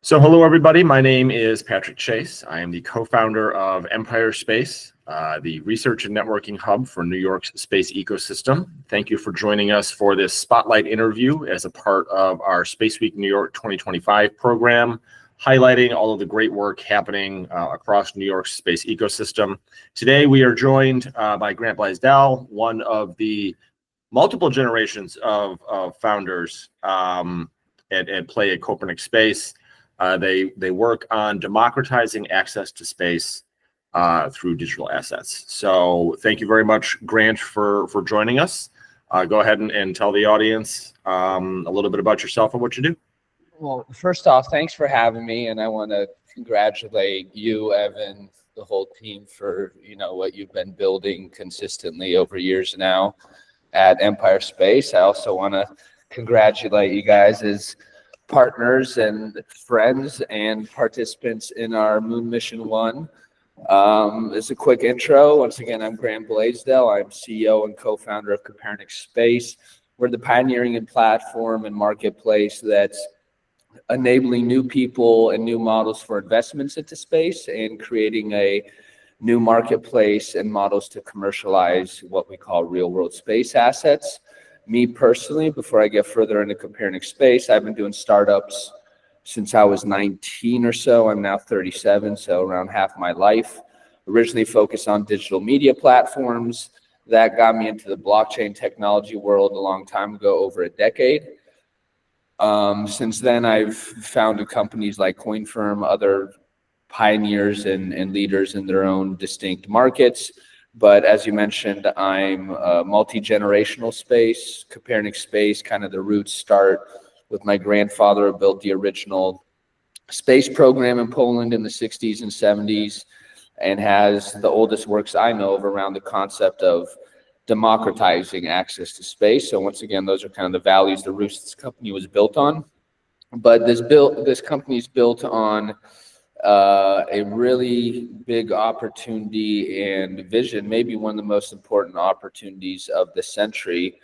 So hello, everybody. My name is Patrick Chase. I am the co-founder of Empire Space, the research and networking hub for New York's space ecosystem. Thank you for joining us for this spotlight interview as a part of our Space Week New York 2025 program, highlighting all of the great work happening across New York's space ecosystem. Today, we are joined by Grant Blaisdell, one of the multiple generations of founders at play at Copernic Space. They work on democratizing access to space through digital assets. So thank you very much, Grant, for joining us. Go ahead and tell the audience a little bit about yourself and what you do. Well, first off, thanks for having me, and I want to congratulate you, Evan, the whole team for what you've been building consistently over years now at Empire Space. I also want to congratulate you guys as partners and friends and participants in our Moon Mission 1. As a quick intro, once again, I'm Grant Blaisdell. I'm CEO and co-founder of Copernic Space. We're the pioneering and platform and marketplace that's enabling new people and new models for investments into space and creating a new marketplace and models to commercialize what we call real-world space assets. Me personally, before I get further into Copernic Space, I've been doing startups since I was 19 or so. I'm now 37, so around half my life. Originally focused on digital media platforms. That got me into the blockchain technology world a long time ago, over a decade. Since then, I've founded companies like CoinFirm, other pioneers and leaders in their own distinct markets. But as you mentioned, I'm a multi-generational space. Copernic Space, kind of the roots start with my grandfather who built the original space program in Poland in the 60s and 70s and has the oldest works I know of around the concept of democratizing access to space. So once again, those are kind of the values, the roots this company was built on. But this company is built on a really big opportunity and vision, maybe one of the most important opportunities of the century,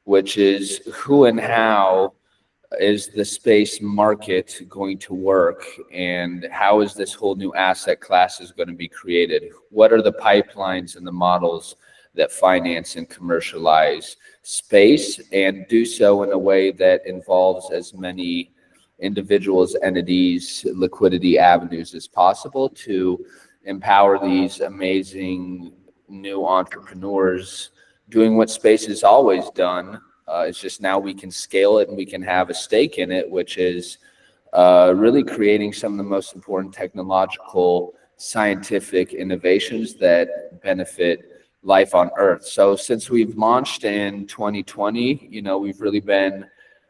which is who and how is the space market going to work, and how is this whole new asset class is going to be created? What are the pipelines and the models that finance and commercialize space and do so in a way that involves as many individuals, entities, liquidity avenues as possible to empower these amazing new entrepreneurs doing what space has always done. It's just now we can scale it and we can have a stake in it, which is really creating some of the most important technological, scientific innovations that benefit life on Earth. So since we've launched in 2020, we've really been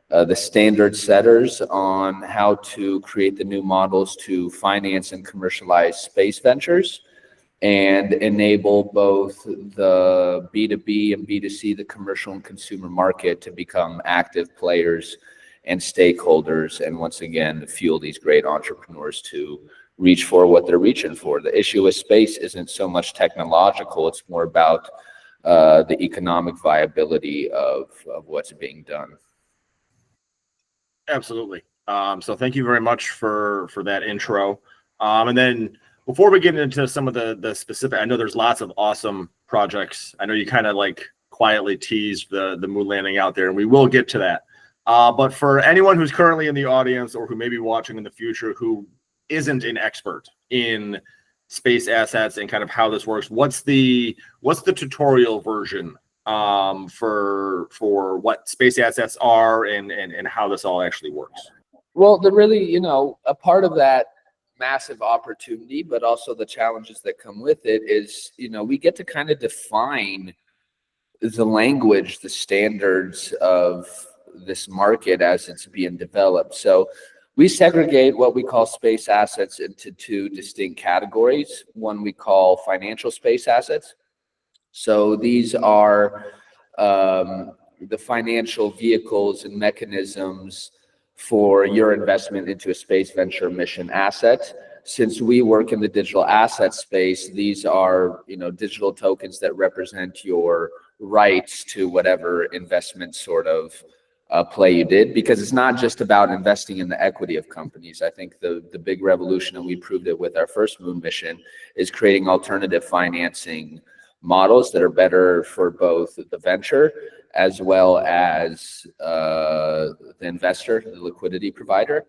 the standard setters on how to create the new models to finance and commercialize space ventures and enable both the B2B and B2C, the commercial and consumer market, to become active players and stakeholders, and once again, fuel these great entrepreneurs to reach for what they're reaching for. The issue with space isn't so much technological, it's more about the economic viability of what's being done. Absolutely. So thank you very much for that intro. And then before we get into some of the specific, I know there's lots of awesome projects. I know you kind of like quietly teased the moon landing out there, and we will get to that. But for anyone who's currently in the audience or who may be watching in the future who isn't an expert in space assets and kind of how this works, what's the tutorial version for what space assets are and how this all actually works? Well, they're really, a part of that massive opportunity, but also the challenges that come with it is, we get to kind of define the language, the standards of this market as it's being developed. So we segregate what we call space assets into two distinct categories. One we call financial space assets. So these are the financial vehicles and mechanisms for your investment into a space venture mission asset. Since we work in the digital asset space, these are digital tokens that represent your rights to whatever investment sort of play you did, because it's not just about investing in the equity of companies. I think the big revolution, and we proved it with our first moon mission, is creating alternative financing models that are better for both the venture as well as the investor, the liquidity provider.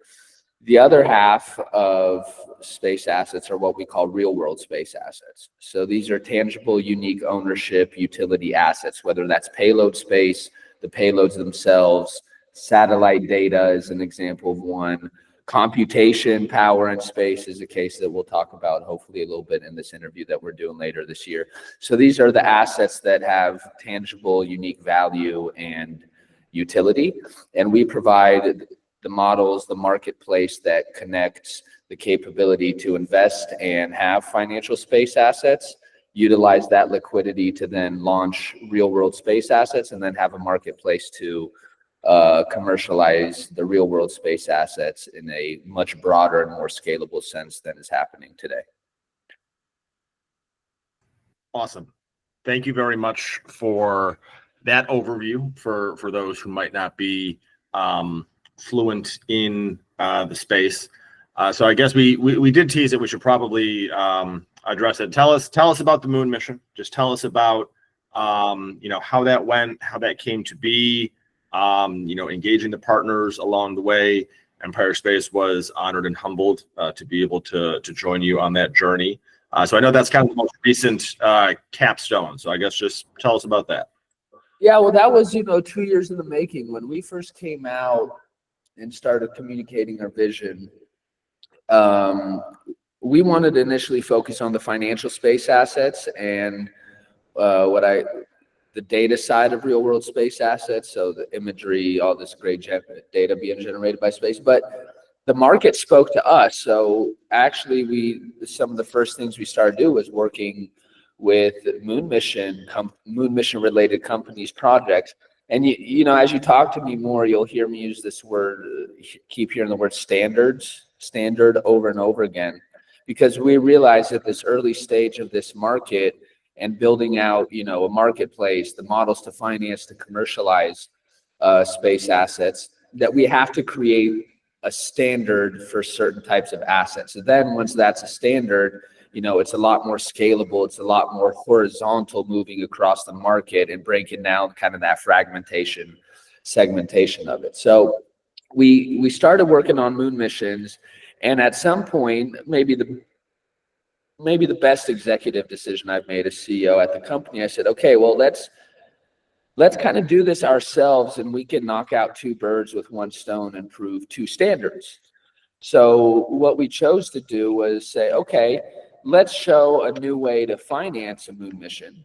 The other half of space assets are what we call real world space assets. So these are tangible, unique ownership, utility assets, whether that's payload space, the payloads themselves, satellite data is an example of one. Computation power in space is a case that we'll talk about hopefully a little bit in this interview that we're doing later this year. So these are the assets that have tangible, unique value and utility. And we provide the models, the marketplace that connects the capability to invest and have financial space assets, utilize that liquidity to then launch real world space assets, and then have a marketplace to commercialize the real world space assets in a much broader and more scalable sense than is happening today. Awesome. Thank you very much for that overview for those who might not be fluent in the space. So I guess we did tease it. We should probably address it. Tell us about the moon mission. Just tell us about how that went, how that came to be. Engaging the partners along the way. Empire Space was honored and humbled to be able to join you on that journey. So I know that's kind of the most recent capstone. So I guess just tell us about that. Yeah, well, that was 2 years in the making. When we first came out and started communicating our vision, we wanted to initially focus on the financial space assets and the data side of real world space assets, so the imagery, all this great data being generated by space. But the market spoke to us. So actually, some of the first things we started to do was working with moon mission related companies, projects. And as you talk to me more, you'll hear me use this word, keep hearing the word standard over and over again, because we realize at this early stage of this market and building out, a marketplace, the models to finance, to commercialize space assets, that we have to create a standard for certain types of assets. So then once that's a standard, it's a lot more scalable. It's a lot more horizontal, moving across the market and breaking down kind of that segmentation of it. So we started working on moon missions, and at some point, maybe the best executive decision I've made as CEO at the company, I said, okay, well, let's kind of do this ourselves, and we can knock out two birds with one stone and prove two standards. So what we chose to do was say, okay, let's show a new way to finance a moon mission.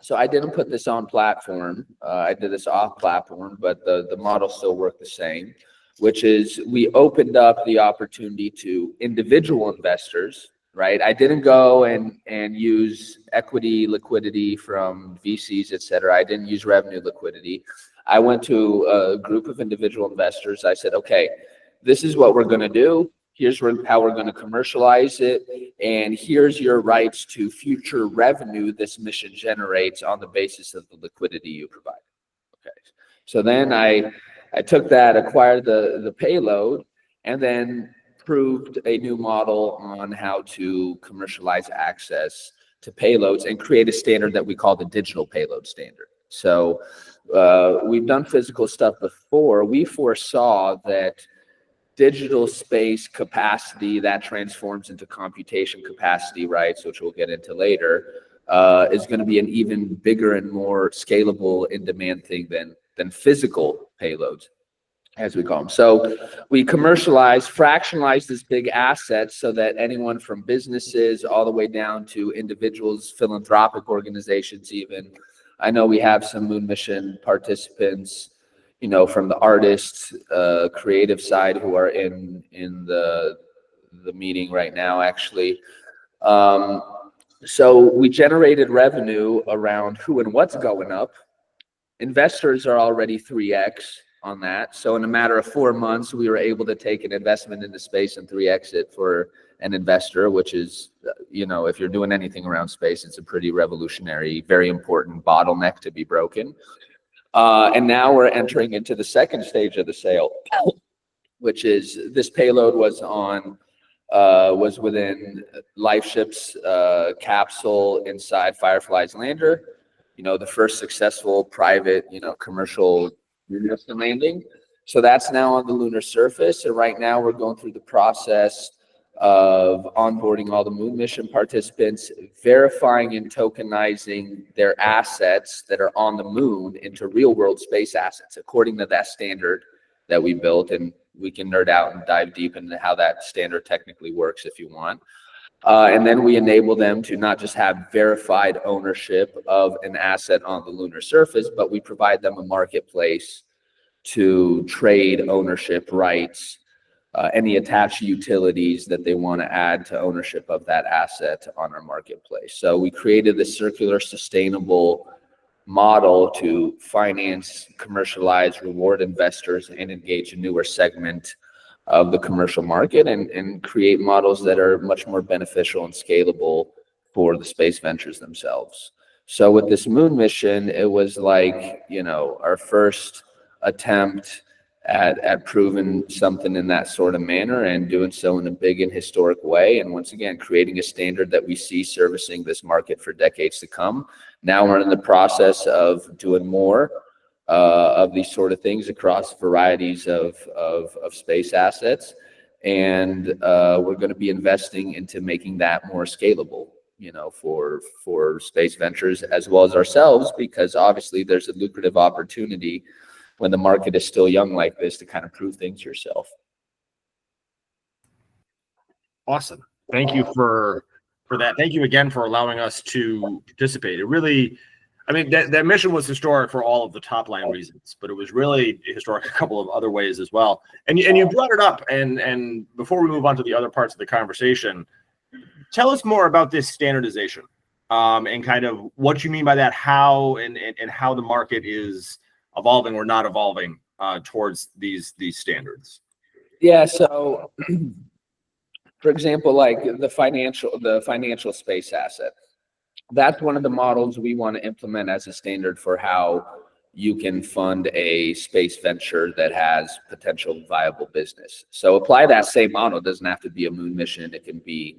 So I didn't put this on platform. I did this off platform, but the model still worked the same, which is we opened up the opportunity to individual investors, right? I didn't go and use equity liquidity from VCs, et cetera. I didn't use revenue liquidity. I went to a group of individual investors. I said, okay, this is what we're going to do. Here's how we're going to commercialize it. And here's your rights to future revenue this mission generates on the basis of the liquidity you provide. Okay. So then I took that, acquired the payload, and then proved a new model on how to commercialize access to payloads and create a standard that we call the digital payload standard. So we've done physical stuff before. We foresaw that digital space capacity that transforms into computation capacity, right, which we'll get into later, is going to be an even bigger and more scalable in-demand thing than physical payloads, as we call them. So we fractionalized this big asset so that anyone from businesses all the way down to individuals, philanthropic organizations even. I know we have some moon mission participants, from the artists, creative side, who are in the meeting right now, actually. So we generated revenue around who and what's going up. Investors are already 3x on that. So in a matter of 4 months, we were able to take an investment into space and 3x it for an investor, which is, if you're doing anything around space, it's a pretty revolutionary, very important bottleneck to be broken. And now we're entering into the second stage of the sale, which is this payload was within LifeShip's capsule inside Firefly's lander. The first successful private, commercial lunar landing. So that's now on the lunar surface. And right now we're going through the process of onboarding all the moon mission participants, verifying and tokenizing their assets that are on the moon into real world space assets, according to that standard that we built. And we can nerd out and dive deep into how that standard technically works if you want. And then we enable them to not just have verified ownership of an asset on the lunar surface, but we provide them a marketplace to trade ownership rights, any attached utilities that they want to add to ownership of that asset on our marketplace. So we created this circular, sustainable model to finance, commercialize, reward investors, and engage a newer segment of the commercial market, and create models that are much more beneficial and scalable for the space ventures themselves. So with this moon mission, it was like, our first attempt at proving something in that sort of manner, and doing so in a big and historic way. And once again, creating a standard that we see servicing this market for decades to come. Now we're in the process of doing more of these sort of things across varieties of space assets. And we're going to be investing into making that more scalable, for space ventures as well as ourselves, because obviously there's a lucrative opportunity when the market is still young like this to kind of prove things yourself. Awesome. Thank you for that. Thank you again for allowing us to participate. It really, that mission was historic for all of the top line reasons, but it was really historic a couple of other ways as well. And you brought it up, and before we move on to the other parts of the conversation, tell us more about this standardization, and kind of what you mean by that, how and how the market is evolving or not evolving towards these standards. Yeah. So, for example, like the financial space asset, that's one of the models we want to implement as a standard for how you can fund a space venture that has potential viable business. So apply that same model. It doesn't have to be a moon mission. It can be,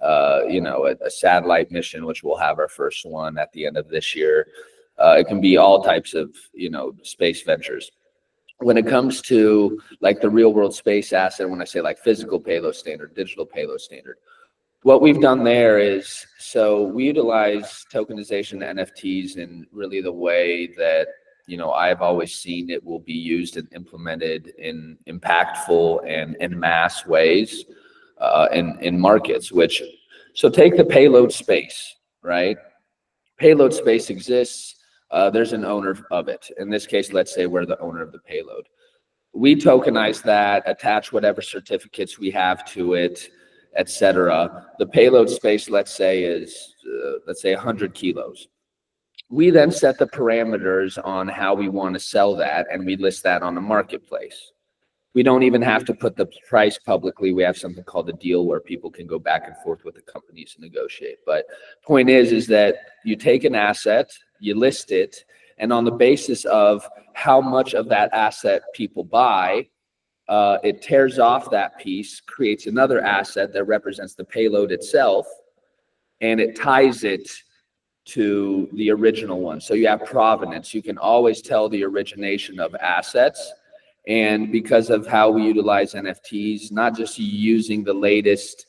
a satellite mission, which we'll have our first one at the end of this year. It can be all types of, space ventures. When it comes to like the real world space asset, when I say like physical payload standard, digital payload standard, what we've done there is, so we utilize tokenization NFTs in really the way that, I've always seen it will be used and implemented in impactful and in mass ways in markets, so take the payload space, right? Payload space exists. There's an owner of it. In this case, let's say we're the owner of the payload. We tokenize that, attach whatever certificates we have to it, etc. The payload space, let's say, is 100 kilos. We then set the parameters on how we want to sell that, and we list that on the marketplace. We don't even have to put the price publicly. We have something called a deal where people can go back and forth with the companies and negotiate. But point is that you take an asset, you list it, and on the basis of how much of that asset people buy, it tears off that piece, creates another asset that represents the payload itself, and it ties it to the original one. So you have provenance. You can always tell the origination of assets. And because of how we utilize NFTs, not just using the latest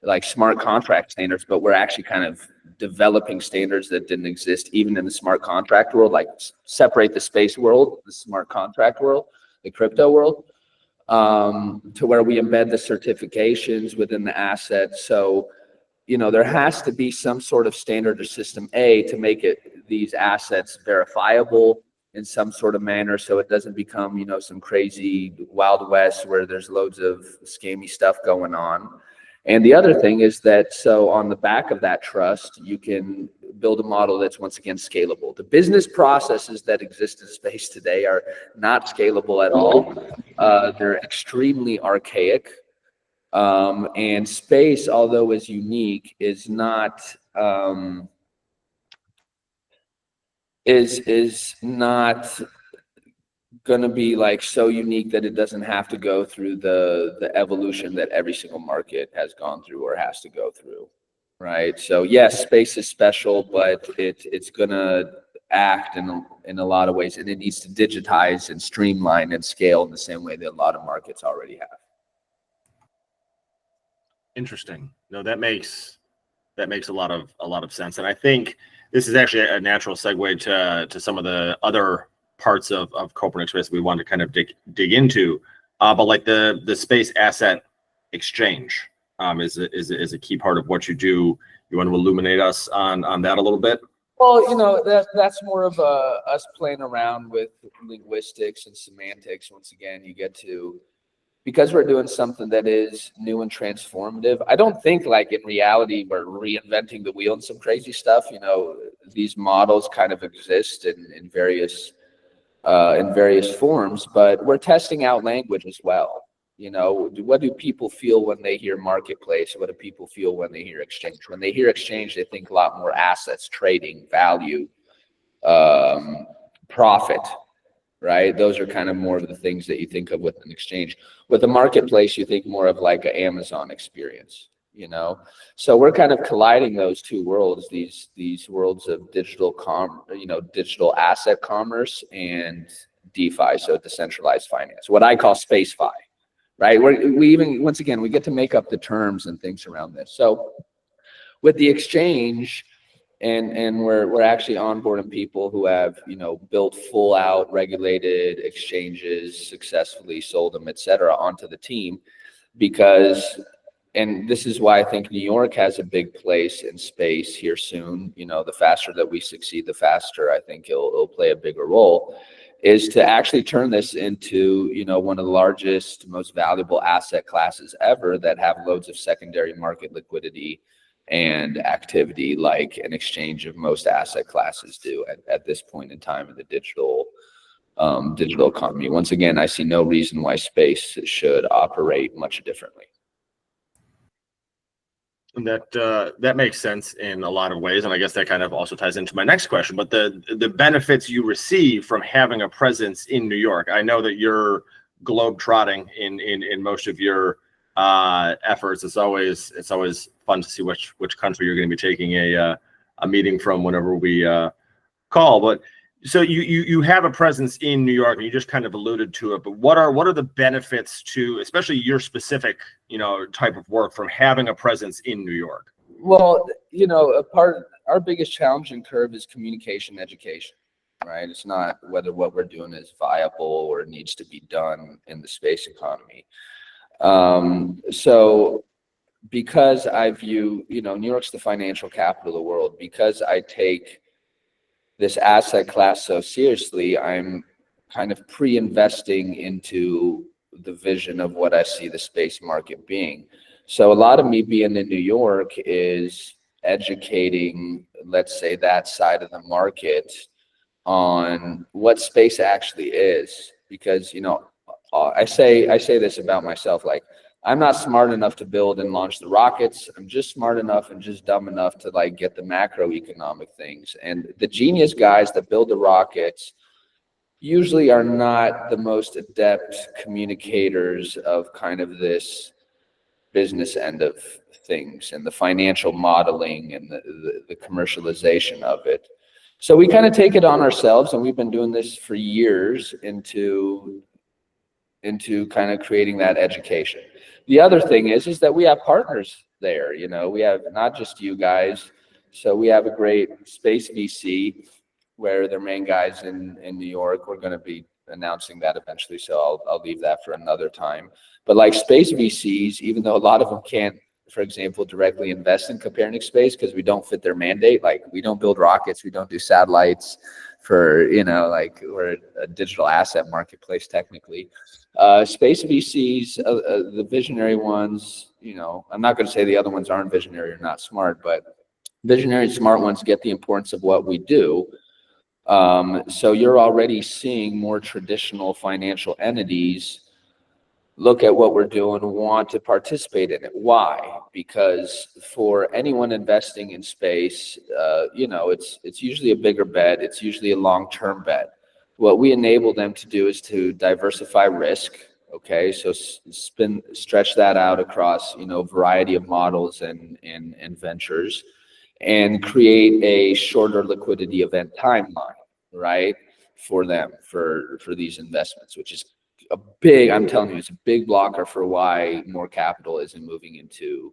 like smart contract standards, but we're actually kind of developing standards that didn't exist even in the smart contract world, like separate the space world, the smart contract world, the crypto world, to where we embed the certifications within the asset. So, there has to be some sort of standard or system to make these assets verifiable in some sort of manner, so it doesn't become, some crazy Wild West where there's loads of scammy stuff going on. And the other thing is that, so on the back of that trust, you can build a model that's once again scalable. The business processes that exist in space today are not scalable at all. They're extremely archaic. And space, although is unique, is not is not going to be like so unique that it doesn't have to go through the evolution that every single market has gone through or has to go through, right? So yes, space is special, but it's going to act in a lot of ways, and it needs to digitize and streamline and scale in the same way that a lot of markets already have. Interesting. No, that makes a lot of sense, and I think this is actually a natural segue to some of the other parts of Copernic Space we want to kind of dig into, but like the space asset exchange is a key part of what you do. You want to illuminate us on that a little bit? Well, that's more of us playing around with linguistics and semantics. Once again, you get to, because we're doing something that is new and transformative. I don't think like in reality we're reinventing the wheel and some crazy stuff. These models kind of exist in various forms, but we're testing out language as well. What do people feel when they hear marketplace? What do people feel when they hear exchange? When they hear exchange, they think a lot more assets, trading, value, profit, right? Those are kind of more of the things that you think of with an exchange. With a marketplace, you think more of like an Amazon experience, So we're kind of colliding those two worlds, these worlds of digital asset commerce and DeFi, so decentralized finance, what I call SpaceFi. Right. Once again, we get to make up the terms and things around this. So with the exchange, and we're actually onboarding people who have, built full out regulated exchanges, successfully sold them, et cetera, onto the team, because, and this is why I think New York has a big place in space here soon. The faster that we succeed, the faster I think it'll play a bigger role, is to actually turn this into, one of the largest, most valuable asset classes ever that have loads of secondary market liquidity and activity, like an exchange of most asset classes do at this point in time in the digital economy. Once again, I see no reason why space should operate much differently. And that makes sense in a lot of ways, and I guess that kind of also ties into my next question. But the benefits you receive from having a presence in New York, I know that you're globe-trotting in most of your efforts. It's always fun to see which country you're going to be taking a meeting from whenever we call. But so you have a presence in New York, and you just kind of alluded to it. But what are the benefits to, especially your specific type of work, from having a presence in New York? Well, our biggest challenge and curve is communication education, right? It's not whether what we're doing is viable or needs to be done in the space economy. So because I view, New York's the financial capital of the world, because I take this asset class so seriously, I'm kind of pre-investing into the vision of what I see the space market being. So a lot of me being in New York is educating, let's say, that side of the market on what space actually is, because I say this about myself, like, I'm not smart enough to build and launch the rockets. I'm just smart enough and just dumb enough to like get the macroeconomic things. And the genius guys that build the rockets usually are not the most adept communicators of kind of this business end of things and the financial modeling and the commercialization of it. So we kind of take it on ourselves, and we've been doing this for years into kind of creating that education. The other thing is that we have partners there. We have not just you guys. So we have a great space VC where their main guys in New York. We're going to be announcing that eventually, so I'll leave that for another time. But like space VCs, even though a lot of them can't, for example, directly invest in Copernic Space because we don't fit their mandate. Like, we don't build rockets, we don't do satellites for, like, we're a digital asset marketplace technically. Space VCs, the visionary ones, I'm not going to say the other ones aren't visionary or not smart, but visionary and smart ones get the importance of what we do. So you're already seeing more traditional financial entities look at what we're doing, want to participate in it. Why? Because for anyone investing in space, it's usually a bigger bet. It's usually a long-term bet. What we enable them to do is to diversify risk. Okay, so stretch that out across a variety of models and ventures, and create a shorter liquidity event timeline, right, for them for these investments, which is I'm telling you, it's a big blocker for why more capital isn't moving into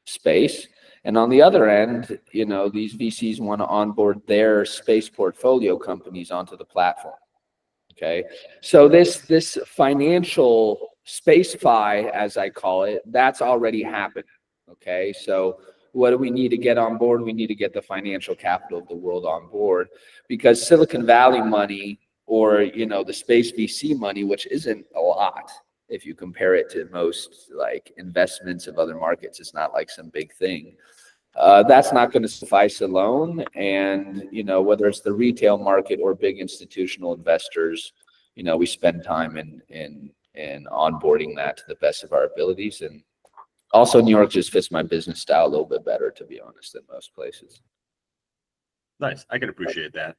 space. And on the other end, these VCs want to onboard their space portfolio companies onto the platform. Okay, so this financial space fi, as I call it, that's already happened. Okay, so what do we need to get on board? We need to get the financial capital of the world on board, because Silicon Valley money, or the space VC money, which isn't a lot if you compare it to most like investments of other markets, it's not like some big thing. That's not going to suffice alone. And, whether it's the retail market or big institutional investors, we spend time in onboarding that to the best of our abilities. And also, New York just fits my business style a little bit better, to be honest, than most places. Nice. I can appreciate that.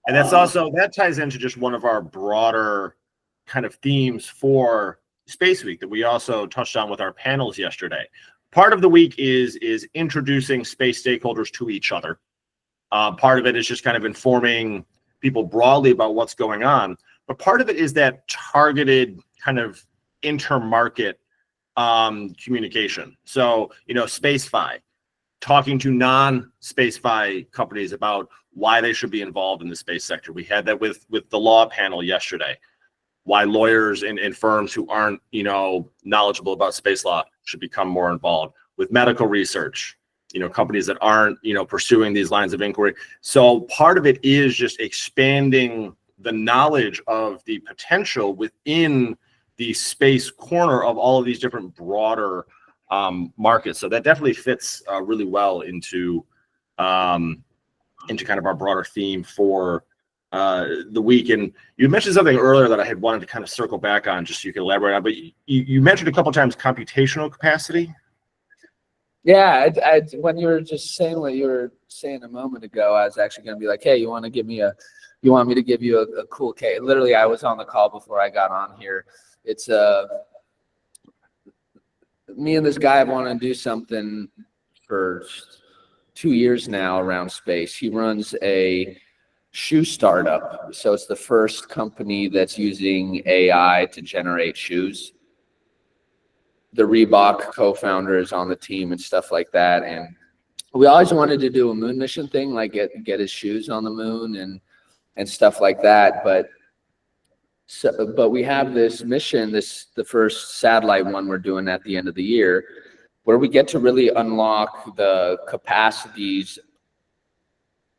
And that ties into just one of our broader kind of themes for Space Week that we also touched on with our panels yesterday. Part of the week is introducing space stakeholders to each other. Part of it is just kind of informing people broadly about what's going on. But part of it is that targeted kind of intermarket communication. So, SpaceFi, talking to non-SpaceFi companies about why they should be involved in the space sector. We had that with the law panel yesterday. Why lawyers and firms who aren't, knowledgeable about space law should become more involved. With medical research, companies that aren't, pursuing these lines of inquiry. So part of it is just expanding the knowledge of the potential within the space corner of all of these different broader markets. So that definitely fits really well into kind of our broader theme for the week. And you mentioned something earlier that I had wanted to kind of circle back on, just so you can elaborate on, but you mentioned a couple of times computational capacity. Yeah, when you were just saying what you were saying a moment ago, I was actually going to be like, hey, you want me to give you a cool case? Literally, I was on the call before I got on here. It's me and this guy have wanted to do something for 2 years now around space. He runs a shoe startup. So it's the first company that's using AI to generate shoes. The Reebok co-founder is on the team and stuff like that. And we always wanted to do a moon mission thing, like get his shoes on the moon and stuff like that. But we have this mission, the first satellite one we're doing at the end of the year, where we get to really unlock the capacities,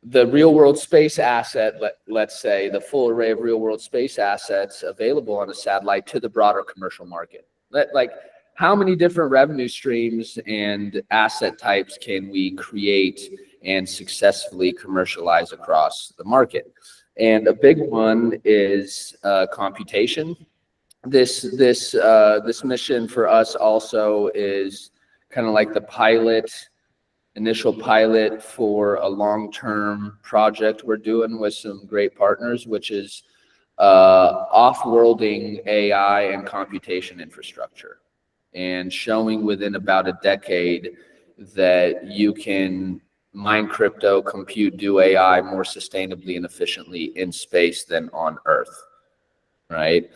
the real world space asset, let's say the full array of real world space assets available on a satellite to the broader commercial market. Like, how many different revenue streams and asset types can we create and successfully commercialize across the market? And a big one is computation. This mission for us also is kind of like the initial pilot for a long-term project we're doing with some great partners, which is off-worlding AI and computation infrastructure, and showing within about a decade that you can mine crypto, compute, do AI more sustainably and efficiently in space than on Earth, right?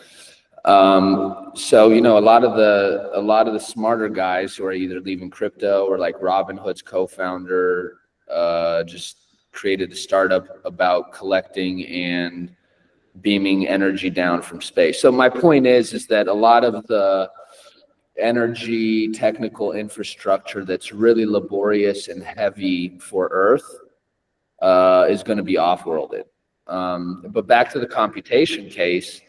So a lot of the smarter guys who are either leaving crypto, or like Robinhood's co-founder just created a startup about collecting and beaming energy down from space. So my point is that a lot of the energy technical infrastructure that's really laborious and heavy for Earth is going to be off-worlded. But back to the computation case.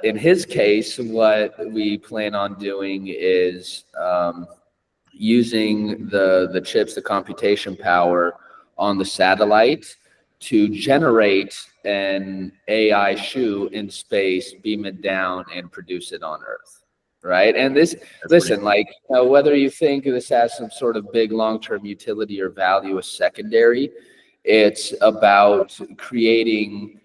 In his case, what we plan on doing is using the chips, the computation power on the satellite to generate an AI shoe in space, beam it down, and produce it on Earth. Right. And this, listen, like, whether you think this has some sort of big long-term utility or value is secondary. It's about creating,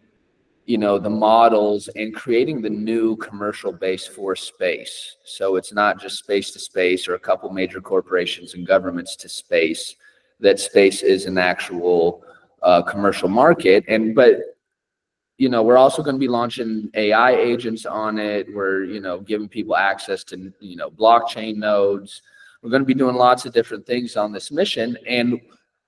the models and creating the new commercial base for space. So it's not just space to space or a couple major corporations and governments to space, that space is an actual commercial market. But we're also going to be launching AI agents on it. We're, giving people access to, blockchain nodes. We're going to be doing lots of different things on this mission. And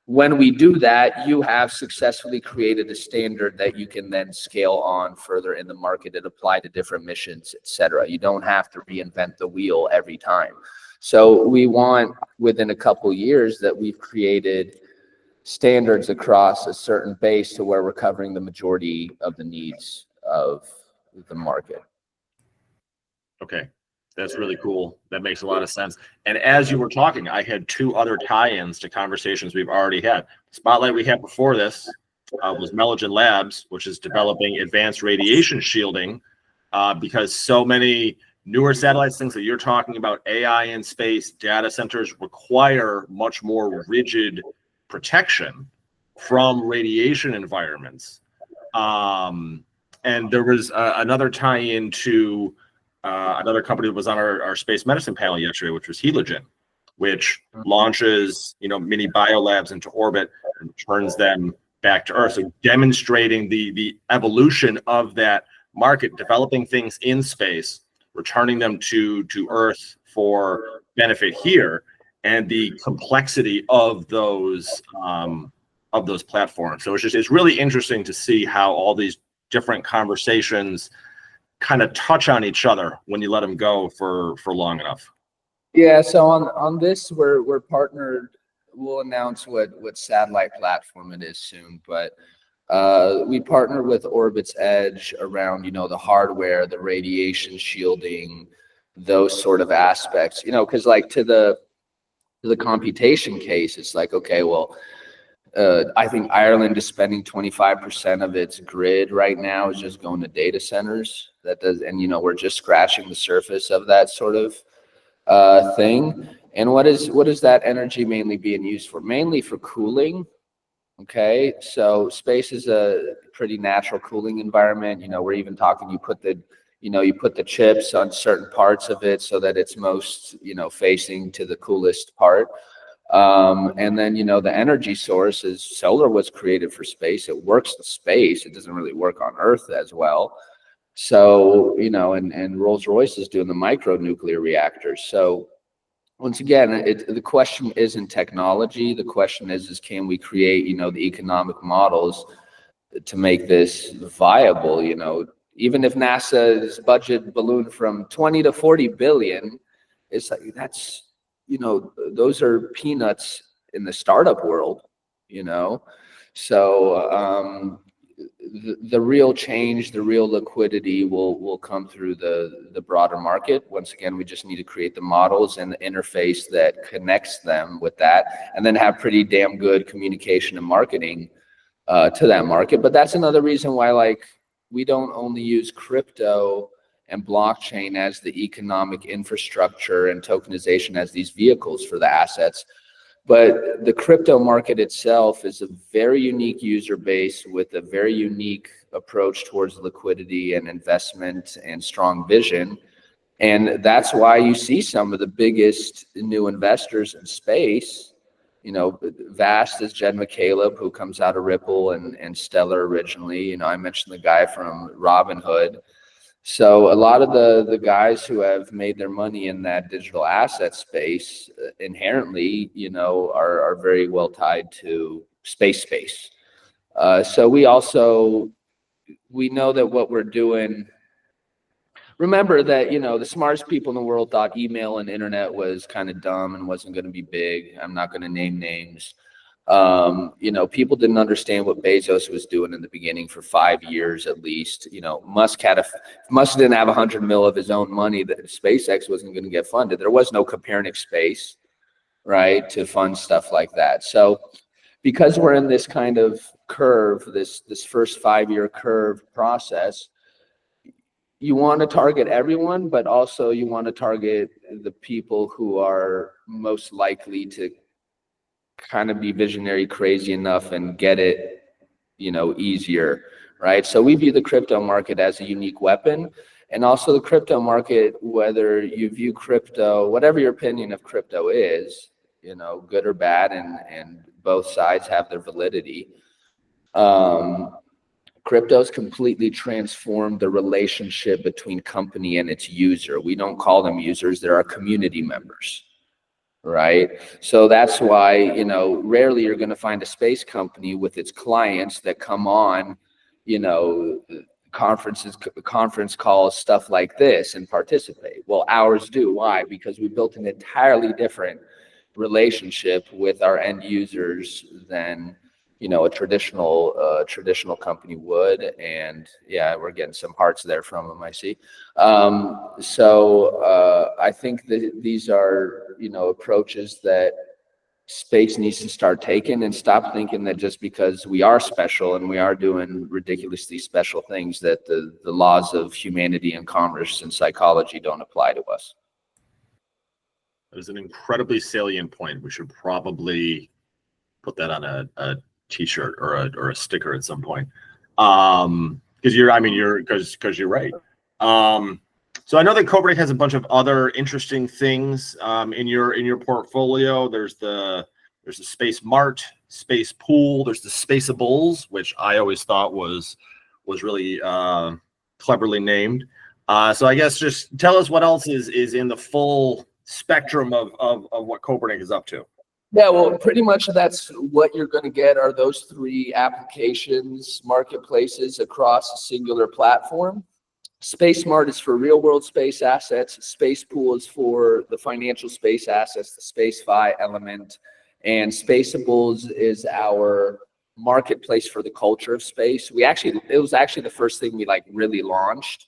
when we do that, you have successfully created a standard that you can then scale on further in the market and apply to different missions, et cetera. You don't have to reinvent the wheel every time. So we want, within a couple years, that we've created standards across a certain base to where we're covering the majority of the needs of the market. Okay, that's really cool. That makes a lot of sense. And as you were talking, I had two other tie-ins to conversations we've already had. The spotlight we had before this was Melogen Labs, which is developing advanced radiation shielding, because so many newer satellites, things that you're talking about, AI in space, data centers require much more rigid protection from radiation environments. And there was another tie-in to another company that was on our space medicine panel yesterday, which was Heligen, which launches mini biolabs into orbit and turns them back to Earth. So demonstrating the evolution of that market, developing things in space, returning them to Earth for benefit here, and the complexity of those platforms. So it's really interesting to see how all these different conversations kind of touch on each other when you let them go for long enough. Yeah. So on this, we're partnered. We'll announce what satellite platform it is soon, but we partner with Orbit's Edge around the hardware, the radiation shielding, those sort of aspects. Because like to the computation case, it's like, okay, well, I think Ireland is spending 25% of its grid right now is just going to data centers. And we're just scratching the surface of that sort of thing. And what is that energy mainly being used for? Mainly for cooling. Okay, so space is a pretty natural cooling environment. We're even talking, you put the chips on certain parts of it so that it's most, facing to the coolest part. And then, the energy source is solar was created for space. It works in space. It doesn't really work on Earth as well. So, and Rolls-Royce is doing the micro nuclear reactors. So once again, the question isn't technology. The question is can we create, the economic models to make this viable? Even if NASA's budget ballooned from 20 to 40 billion, it's like that's, those are peanuts in the startup world, So the real change, the real liquidity will come through the broader market. Once again, we just need to create the models and the interface that connects them with that, and then have pretty damn good communication and marketing to that market. But that's another reason why, like, we don't only use crypto and blockchain as the economic infrastructure and tokenization as these vehicles for the assets. But the crypto market itself is a very unique user base with a very unique approach towards liquidity and investment and strong vision. And that's why you see some of the biggest new investors in space. Vast is Jed McCaleb, who comes out of Ripple and Stellar originally. I mentioned the guy from Robinhood. So a lot of the guys who have made their money in that digital asset space inherently, are very well tied to space. So we know that what we're doing. Remember that, the smartest people in the world thought email and internet was kind of dumb and wasn't going to be big. I'm not going to name names. People didn't understand what Bezos was doing in the beginning for 5 years at least. Musk didn't have 100 mil of his own money that SpaceX wasn't going to get funded. There was no Copernic Space, right, to fund stuff like that. So because we're in this kind of curve, this first 5-year curve process, you want to target everyone, but also you want to target the people who are most likely to kind of be visionary crazy enough and get it, easier, right? So we view the crypto market as a unique weapon. And also the crypto market, whether you view crypto, whatever your opinion of crypto is, good or bad, and both sides have their validity. Crypto's completely transformed the relationship between company and its user. We don't call them users, they're our community members, right? So that's why, rarely you're going to find a space company with its clients that come on, conference calls, stuff like this, and participate. Well, ours do. Why? Because we built an entirely different relationship with our end users than a traditional company would. And yeah, we're getting some hearts there from them, I see. So I think that these are approaches that space needs to start taking, and stop thinking that just because we are special and we are doing ridiculously special things, that the laws of humanity and commerce and psychology don't apply to us. That is an incredibly salient point. We should probably put that on a t-shirt or a sticker at some point. Because you're right. So I know that Copernic has a bunch of other interesting things in your portfolio. There's the Space Mart, Space Pool, there's the Spaceables, which I always thought was really cleverly named. So I guess just tell us what else is in the full spectrum of what Copernic is up to. Yeah, well, pretty much that's what you're going to get are those 3 applications, marketplaces across a singular platform. Space Mart is for real world space assets. Space Pool is for the financial space assets, the SpaceFi element. And Spaceables is our marketplace for the culture of space. It was actually the first thing we really launched.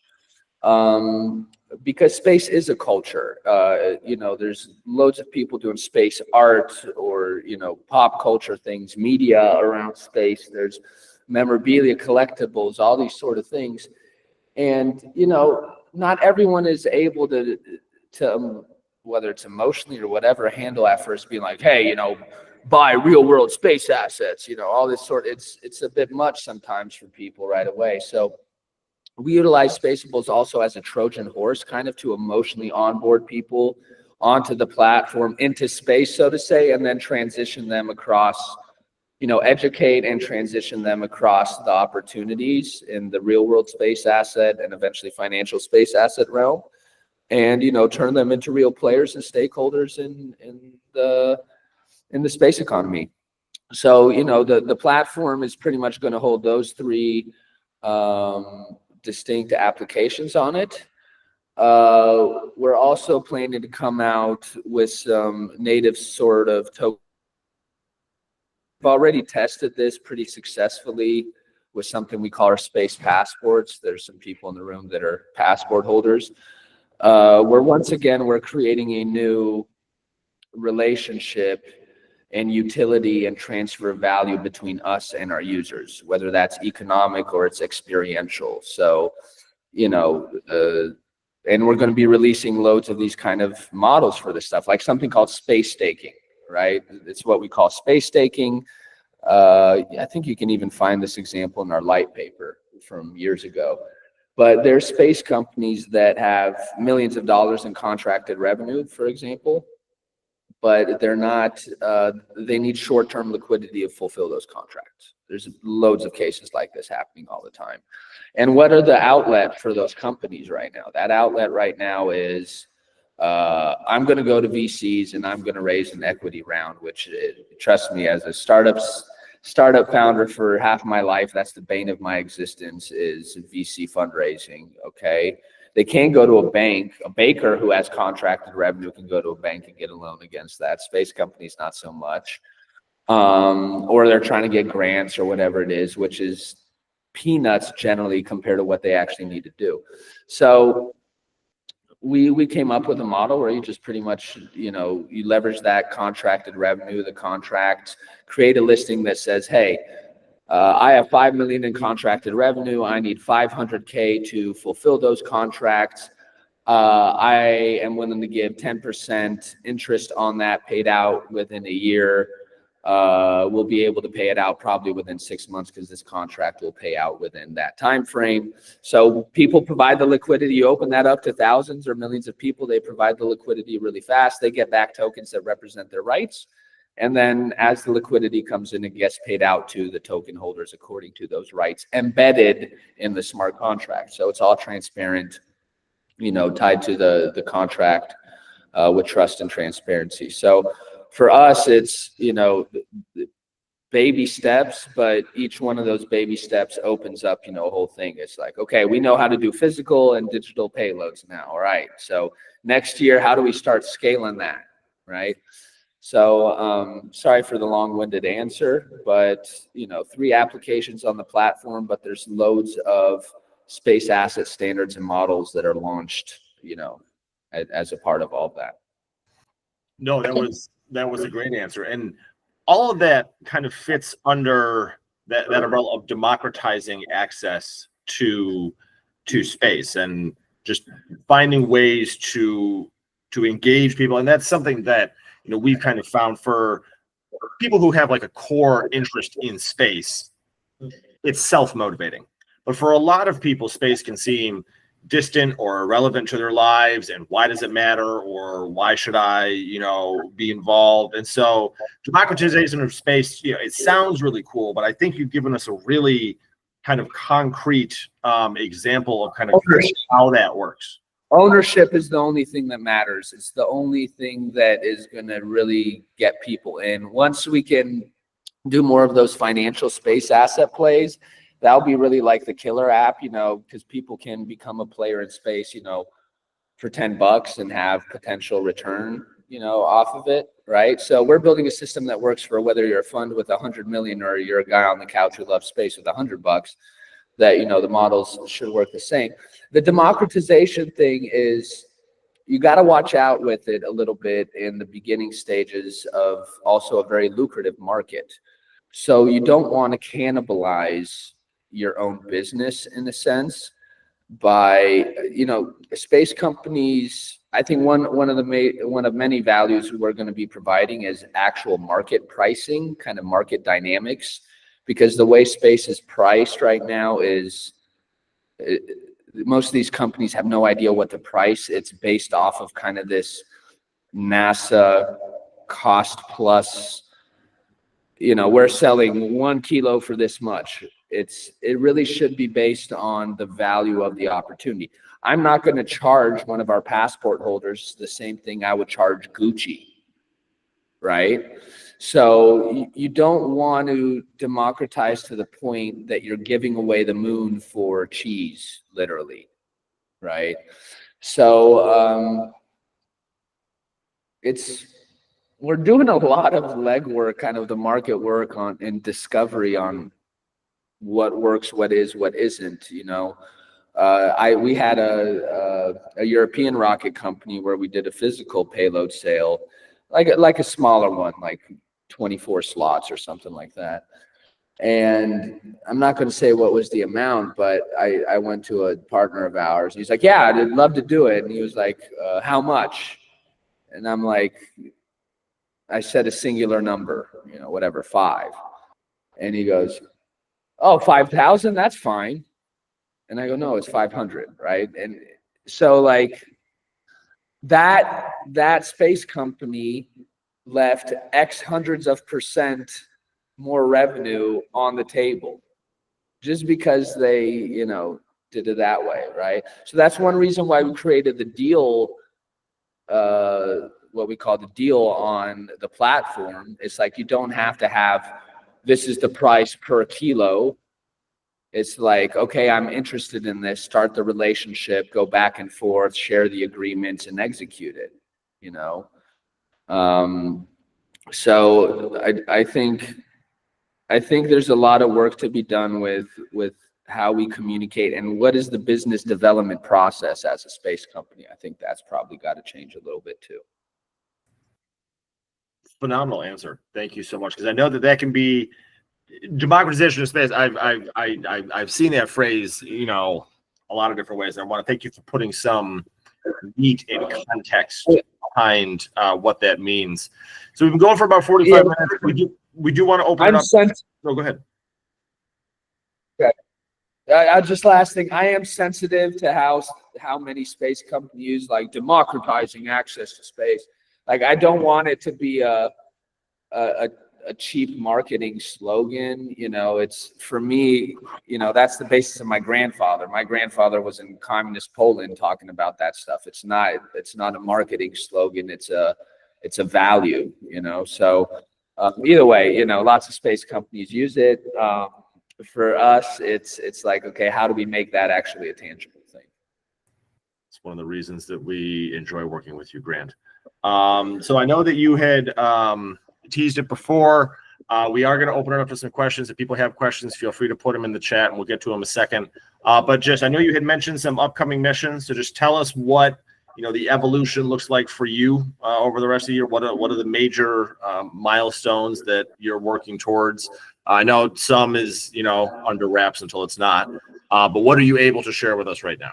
Because space is a culture. There's loads of people doing space art or, pop culture things, media around space. There's memorabilia, collectibles, all these sort of things. And, not everyone is able to whether it's emotionally or whatever, handle at first being like, hey, buy real world space assets, all this sort. It's a bit much sometimes for people right away. So we utilize Spaceables also as a Trojan horse, kind of to emotionally onboard people onto the platform, into space, so to say, and then transition them across, educate and transition them across the opportunities in the real world space asset and eventually financial space asset realm, and, turn them into real players and stakeholders in the space economy. So, the platform is pretty much going to hold those 3 distinct applications on it. We're also planning to come out with some native sort of token. We've already tested this pretty successfully with something we call our space passports. There's some people in the room that are passport holders. We're creating a new relationship and utility and transfer of value between us and our users, whether that's economic or it's experiential. So, and we're going to be releasing loads of these kind of models for this stuff, like something called space staking, right? It's what we call space staking. I think you can even find this example in our light paper from years ago. But there's space companies that have millions of dollars in contracted revenue, for example, but they're not, they need short-term liquidity to fulfill those contracts. There's loads of cases like this happening all the time. And what are the outlet for those companies right now? That outlet right now is, I'm going to go to VCs and I'm going to raise an equity round, which, trust me, as a startup founder for half my life, that's the bane of my existence, is VC fundraising, okay? They can't go to a bank. A baker who has contracted revenue can go to a bank and get a loan against that. Space companies, not so much. Or they're trying to get grants or whatever it is, which is peanuts generally compared to what they actually need to do. So we came up with a model where you just pretty much, you leverage that contracted revenue, the contract, create a listing that says, hey, I have 5 million in contracted revenue. I need 500K to fulfill those contracts. I am willing to give 10% interest on that, paid out within a year. We'll be able to pay it out probably within 6 months because this contract will pay out within that time frame. So people provide the liquidity. You open that up to thousands or millions of people. They provide the liquidity really fast. They get back tokens that represent their rights. And then as the liquidity comes in, it gets paid out to the token holders according to those rights embedded in the smart contract. So it's all transparent, tied to the contract with trust and transparency. So for us, it's, baby steps, but each one of those baby steps opens up, a whole thing. It's like, okay, we know how to do physical and digital payloads now. All right. So next year, how do we start scaling that? Right. So sorry for the long-winded answer, but 3 applications on the platform, but there's loads of space asset standards and models that are launched, as a part of all of that. No, that was a great answer. And all of that kind of fits under that umbrella of democratizing access to space and just finding ways to engage people. And that's something that we've kind of found for people who have like a core interest in space. It's self-motivating. But for a lot of people, space can seem distant or irrelevant to their lives, and why does it matter, or why should I be involved? And so democratization of space, it sounds really cool, but I think you've given us a really kind of concrete example of kind of how that works. Ownership is the only thing that matters. It's the only thing that is going to really get people in. Once we can do more of those financial space asset plays, that'll be really like the killer app, because people can become a player in space, for $10 and have potential return, off of it, right? So we're building a system that works for whether you're a fund with 100 million or you're a guy on the couch who loves space with $100, that, the models should work the same. The democratization thing is, you got to watch out with it a little bit in the beginning stages of also a very lucrative market. So you don't want to cannibalize your own business in a sense by, space companies. I think one of many values we're going to be providing is actual market pricing, kind of market dynamics, because the way space is priced right now is most of these companies have no idea what to price. It's based off of kind of this NASA cost plus, we're selling 1 kilo for this much. It really should be based on the value of the opportunity. I'm not going to charge one of our passport holders the same thing I would charge Gucci, right? So you don't want to democratize to the point that you're giving away the moon for cheese, literally, right? So we're doing a lot of legwork, kind of the market work on and discovery on what works, what isn't. We had a European rocket company where we did a physical payload sale, like a smaller one, like 24 slots or something like that. And I'm not going to say what was the amount, but I went to a partner of ours. He's like, yeah, I'd love to do it. And he was like, how much? And I'm like, I said a singular number, whatever, 5. And he goes, oh, 5,000, that's fine. And I go, no, it's 500, right? And so like that space company left X hundreds of % more revenue on the table just because they, did it that way, right? So that's one reason why we created the deal, what we call the deal on the platform. It's like, you don't have to have, this is the price per kilo. It's like, okay, I'm interested in this, start the relationship, go back and forth, share the agreements and execute it, So I think there's a lot of work to be done with how we communicate, and what is the business development process as a space company. I think that's probably got to change a little bit too. Phenomenal answer. Thank you so much, because I know that can be democratization of space. I've seen that phrase, a lot of different ways. And I want to thank you for putting some meat and context behind what that means. So we've been going for about 45 minutes. We do want to open it up. No, go ahead. Okay. Just last thing, I am sensitive to how many space companies use like democratizing access to space. Like, I don't want it to be a cheap marketing slogan. It's, for me, that's the basis of my grandfather. My grandfather was in communist Poland talking about that stuff. It's not a marketing slogan. It's a value, so either way, lots of space companies use it. For us, it's like, okay, how do we make that actually a tangible thing? It's one of the reasons that we enjoy working with you, Grant. So I know that you had teased it before. We are going to open it up to some questions. If people have questions, feel free to put them in the chat, and we'll get to them in a second. But just, I know you had mentioned some upcoming missions, so just tell us what the evolution looks like for you over the rest of the year. What are the major milestones that you're working towards? I know some is under wraps until it's not, but what are you able to share with us right now?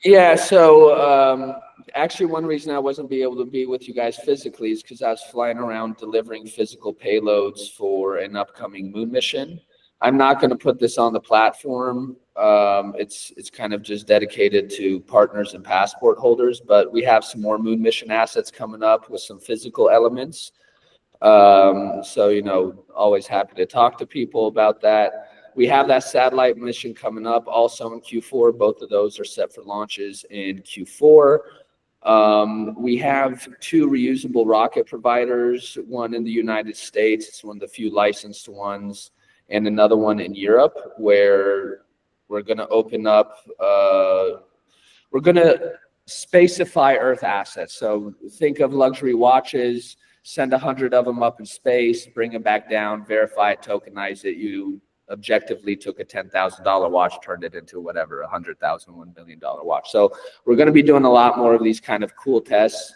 Yeah, so actually one reason I wasn't able to be with you guys physically is because I was flying around delivering physical payloads for an upcoming moon mission. I'm not going to put this on the platform. It's kind of just dedicated to partners and passport holders, but we have some more moon mission assets coming up with some physical elements. So, always happy to talk to people about that. We have that satellite mission coming up also in Q4. Both of those are set for launches in Q4. We have 2 reusable rocket providers, one in the United States. It's one of the few licensed ones, and another one in Europe, where we're going to open up, we're going to spacify Earth assets. So think of luxury watches, send 100 of them up in space, bring them back down, verify it, tokenize it. You objectively took a $10,000 watch, turned it into whatever, a $100,000, $1 million watch. So we're going to be doing a lot more of these kind of cool tests.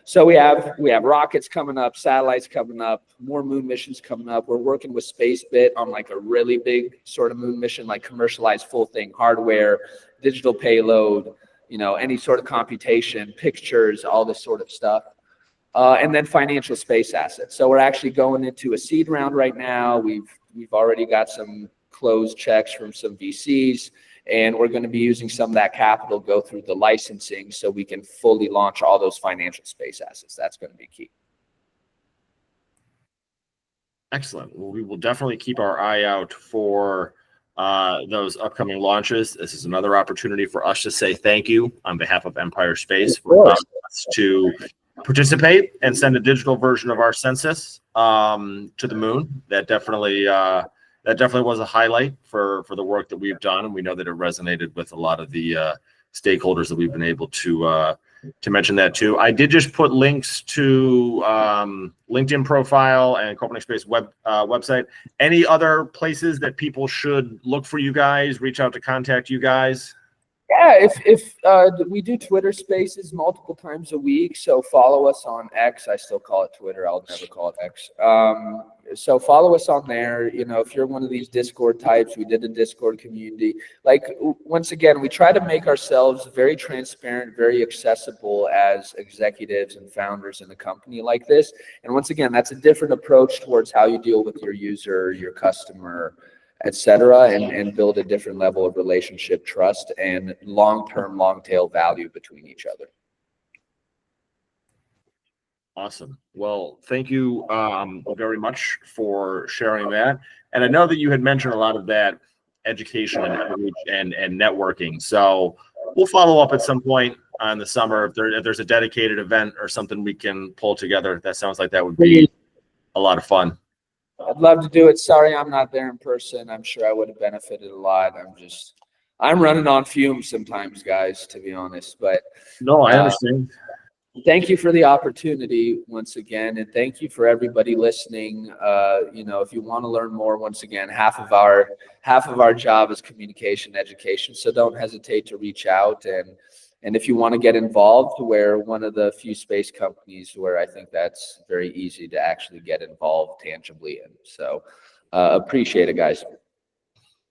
So we have rockets coming up, satellites coming up, more moon missions coming up. We're working with SpaceBit on like a really big sort of moon mission, like commercialized full thing, hardware, digital payload, any sort of computation, pictures, all this sort of stuff. And then financial space assets. So we're actually going into a seed round right now. We've already got some closed checks from some VCs, and we're going to be using some of that capital go through the licensing so we can fully launch all those financial space assets. That's going to be key. Excellent. Well, we will definitely keep our eye out for those upcoming launches. This is another opportunity for us to say thank you on behalf of Empire Space for allowing us to participate and send a digital version of our census to the moon. That definitely was a highlight for the work that we've done, and we know that it resonated with a lot of the stakeholders that we've been able to mention that too. I did just put links to LinkedIn profile and Copernic Space website. Any other places that people should look for you guys, reach out to contact you guys? Yeah, if we do Twitter Spaces multiple times a week, so follow us on X. I still call it Twitter. I'll never call it X. So follow us on there. If you're one of these Discord types, we did a Discord community. Like, once again, we try to make ourselves very transparent, very accessible as executives and founders in a company like this. And once again, that's a different approach towards how you deal with your user, your customer, etc., and build a different level of relationship, trust, and long-term, long-tail value between each other. Awesome. Well, thank you very much for sharing that. And I know that you had mentioned a lot of that education and networking. So we'll follow up at some point in the summer if there's a dedicated event or something we can pull together. That sounds like that would be a lot of fun. I'd love to do it. Sorry, I'm not there in person. I'm sure I would have benefited a lot. I'm running on fumes sometimes, guys, to be honest. But no, I understand. Thank you for the opportunity once again, and thank you for everybody listening. If you want to learn more, once again, half of our job is communication education, so don't hesitate to reach out. And if you want to get involved, we're one of the few space companies where I think that's very easy to actually get involved tangibly in. So appreciate it, guys.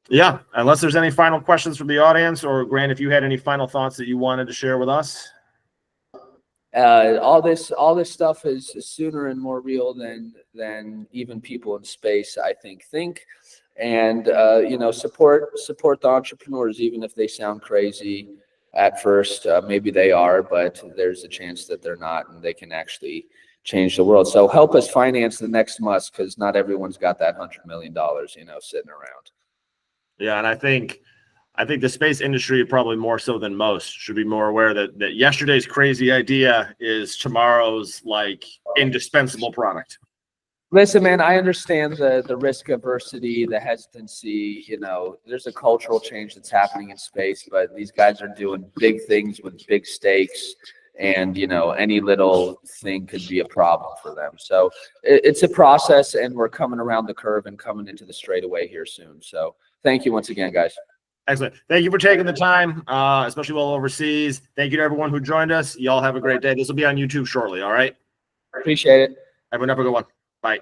Yeah, unless there's any final questions from the audience, or Grant, if you had any final thoughts that you wanted to share with us. All this stuff is sooner and more real than even people in space, I think. And support the entrepreneurs, even if they sound crazy at first. Maybe they are, but there's a chance that they're not, and they can actually change the world. So help us finance the next Musk, because not everyone's got that $100 million, sitting around. Yeah, and I think the space industry, probably more so than most, should be more aware that yesterday's crazy idea is tomorrow's indispensable product. Listen, man, I understand the risk aversity, the hesitancy. There's a cultural change that's happening in space, but these guys are doing big things with big stakes, and any little thing could be a problem for them. So it's a process, and we're coming around the curve and coming into the straightaway here soon. So thank you once again, guys. Excellent. Thank you for taking the time, especially while overseas. Thank you to everyone who joined us. Y'all have a great day. This will be on YouTube shortly. All right. Appreciate it. Everyone have a good one. Bye.